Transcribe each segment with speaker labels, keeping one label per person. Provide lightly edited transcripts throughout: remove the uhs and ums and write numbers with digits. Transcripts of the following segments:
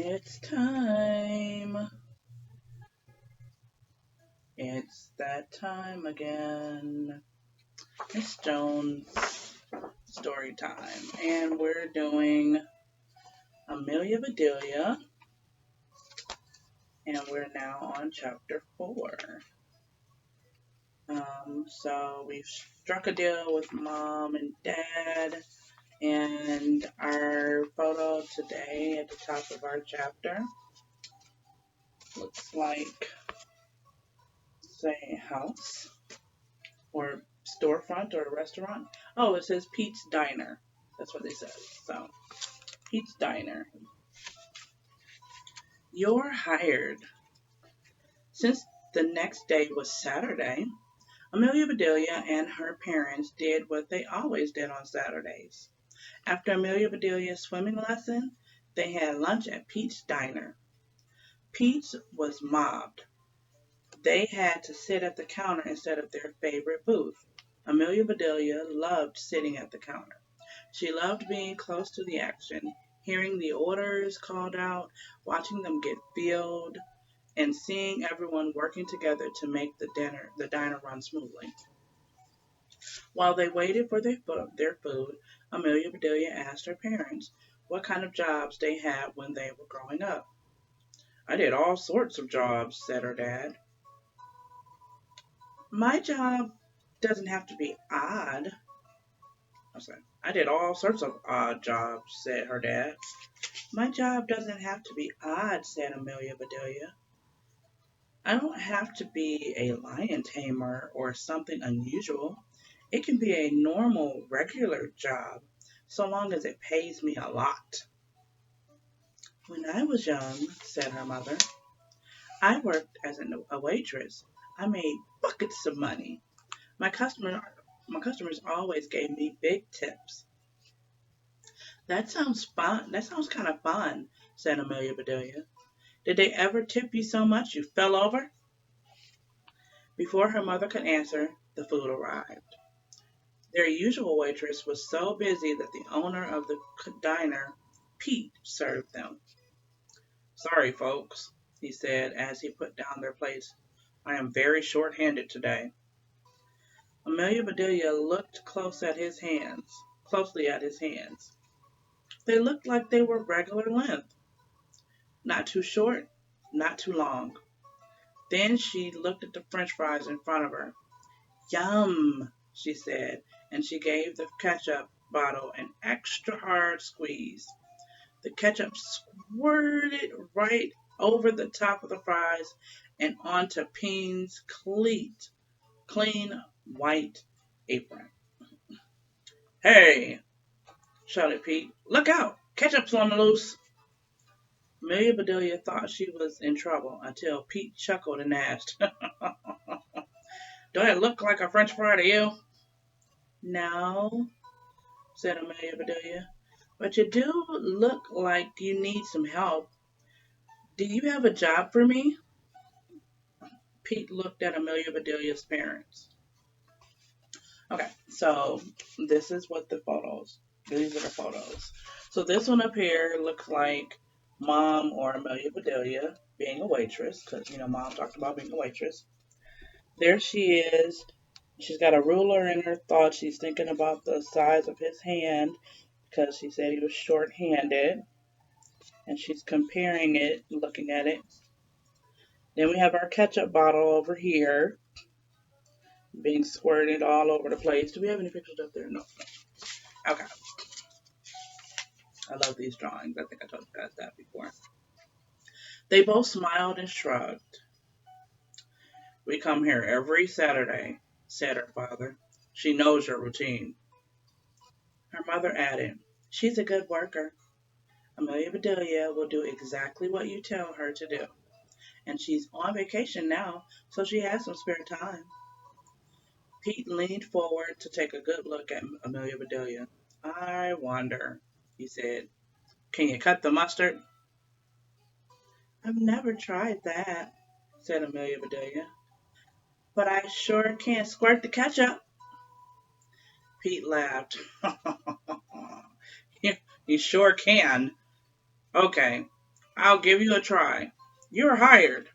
Speaker 1: It's time. It's that time again. It's Jones story time. And we're doing Amelia Bedelia. And we're now on chapter 4. So we've struck a deal with mom and dad. And our photo today at the top of our chapter looks like, say, a house or storefront or a restaurant. Oh, it says Pete's Diner. That's what they said. So, Pete's Diner. You're hired. Since the next day was Saturday, Amelia Bedelia and her parents did what they always did on Saturdays. After Amelia Bedelia's swimming lesson, they had lunch at Pete's Diner. Pete's was mobbed. They had to sit at the counter instead of their favorite booth. Amelia Bedelia loved sitting at the counter. She loved being close to the action, hearing the orders called out, watching them get filled, and seeing everyone working together to make the diner run smoothly. While they waited for their food, Amelia Bedelia asked her parents what kind of jobs they had when they were growing up. I did all sorts of jobs, said her dad. My job doesn't have to be odd. I said, I did all sorts of odd jobs, said her dad. My job doesn't have to be odd, said Amelia Bedelia. I don't have to be a lion tamer or something unusual. It can be a normal, regular job, so long as it pays me a lot. When I was young, said her mother, I worked as a waitress. I made buckets of money. My customer, my customers always gave me big tips. That sounds fun. That sounds kind of fun, said Amelia Bedelia. Did they ever tip you so much you fell over? Before her mother could answer, the food arrived. Their usual waitress was so busy that the owner of the diner, Pete, served them. Sorry, folks, he said as he put down their plates. I am very short-handed today. Amelia Bedelia looked closely at his hands. They looked like they were regular length, not too short, not too long. Then she looked at the french fries in front of her. Yum, she said, and she gave the ketchup bottle an extra hard squeeze. The ketchup squirted right over the top of the fries and onto Peen's clean white apron. Hey, shouted Pete. Look out! Ketchup's on the loose! Amelia Bedelia thought she was in trouble until Pete chuckled and asked, Do I look like a French fry to you? No, said Amelia Bedelia, but you do look like you need some help. Do you have a job for me? Pete looked at Amelia Bedelia's parents. Okay, so this is what these are the photos. So this one up here looks like mom or Amelia Bedelia being a waitress, because, mom talked about being a waitress. There she is. She's got a ruler in her thought. She's thinking about the size of his hand because she said he was short-handed. And she's comparing it, looking at it. Then we have our ketchup bottle over here being squirted all over the place. Do we have any pictures up there? No. Okay. I love these drawings. I think I told you guys that before. They both smiled and shrugged. We come here every Saturday, said her father. She knows your routine. Her mother added, She's a good worker. Amelia Bedelia will do exactly what you tell her to do. And she's on vacation now, so she has some spare time. Pete leaned forward to take a good look at Amelia Bedelia. I wonder, he said. Can you cut the mustard? I've never tried that, said Amelia Bedelia. But I sure can squirt the ketchup. Pete laughed. you, you sure can. Okay, I'll give you a try. You're hired.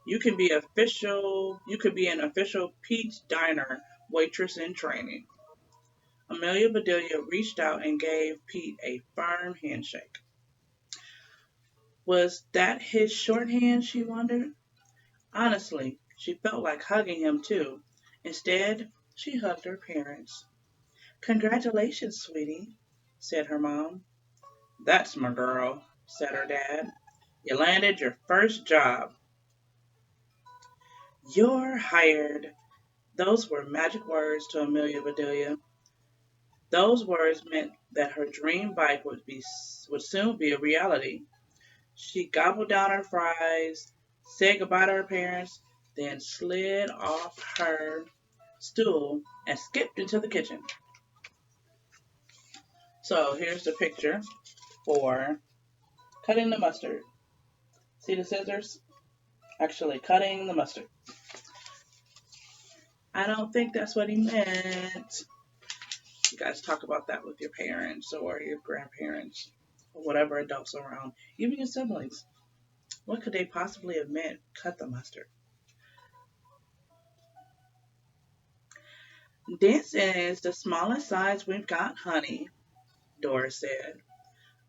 Speaker 1: You could be an official Pete's Diner waitress in training. Amelia Bedelia reached out and gave Pete a firm handshake. Was that his shorthand, she wondered? Honestly, she felt like hugging him too. Instead, she hugged her parents. Congratulations, sweetie, said her mom. That's my girl, said her dad. You landed your first job. You're hired. Those were magic words to Amelia Bedelia. Those words meant that her dream bike would soon be a reality. She gobbled down her fries, said goodbye to her parents, then slid off her stool and skipped into the kitchen. So here's the picture for cutting the mustard. See the scissors? Actually, cutting the mustard. I don't think that's what he meant. You guys talk about that with your parents or your grandparents or whatever adults around, even your siblings. What could they possibly have meant? Cut the mustard. This is the smallest size we've got, honey, Doris said.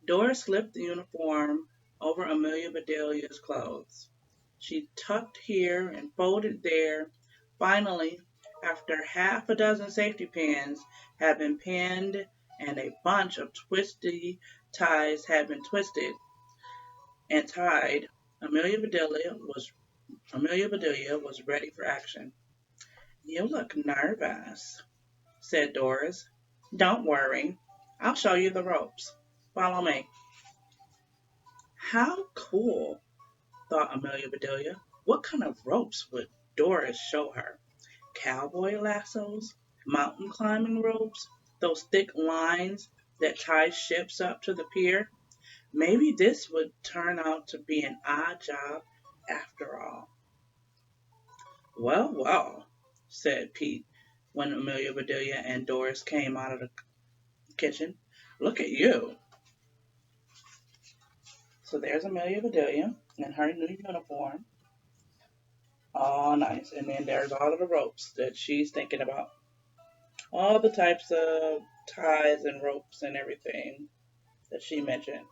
Speaker 1: Doris slipped the uniform over Amelia Bedelia's clothes. She tucked here and folded there. Finally, after half a dozen safety pins had been pinned and a bunch of twisty ties had been twisted and tied, Amelia Bedelia was ready for action. You look nervous, said Doris. Don't worry. I'll show you the ropes. Follow me. How cool, thought Amelia Bedelia. What kind of ropes would Doris show her? Cowboy lassos? Mountain climbing ropes? Those thick lines that tie ships up to the pier? Maybe this would turn out to be an odd job after all. Well, well, said Pete when Amelia Bedelia and Doris came out of the kitchen. Look at you. So there's Amelia Bedelia in her new uniform. All nice. And then there's all of the ropes that she's thinking about. All the types of ties and ropes and everything that she mentioned.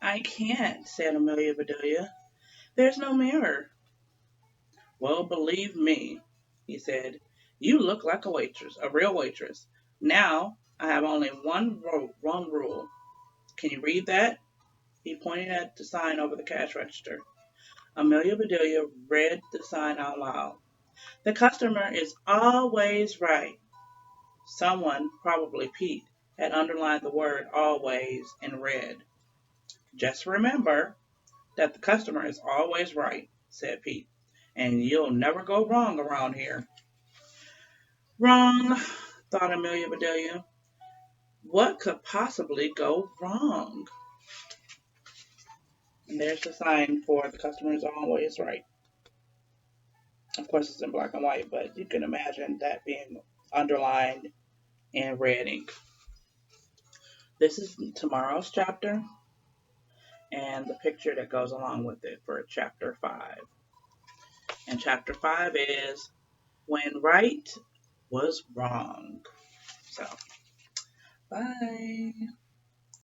Speaker 1: I can't, said Amelia Bedelia. There's no mirror. Well, believe me, he said. You look like a waitress, a real waitress. Now I have only one rule. Can you read that? He pointed at the sign over the cash register. Amelia Bedelia read the sign out loud. The customer is always right. Someone, probably Pete, had underlined the word always in red. Just remember that the customer is always right, said Pete, and you'll never go wrong around here. Wrong, thought Amelia Bedelia. What could possibly go wrong? And there's the sign for the customer is always right. Of course, it's in black and white, but you can imagine that being underlined in red ink. This is tomorrow's chapter and the picture that goes along with it for chapter 5. And chapter 5 is When Right Was Wrong. So, bye.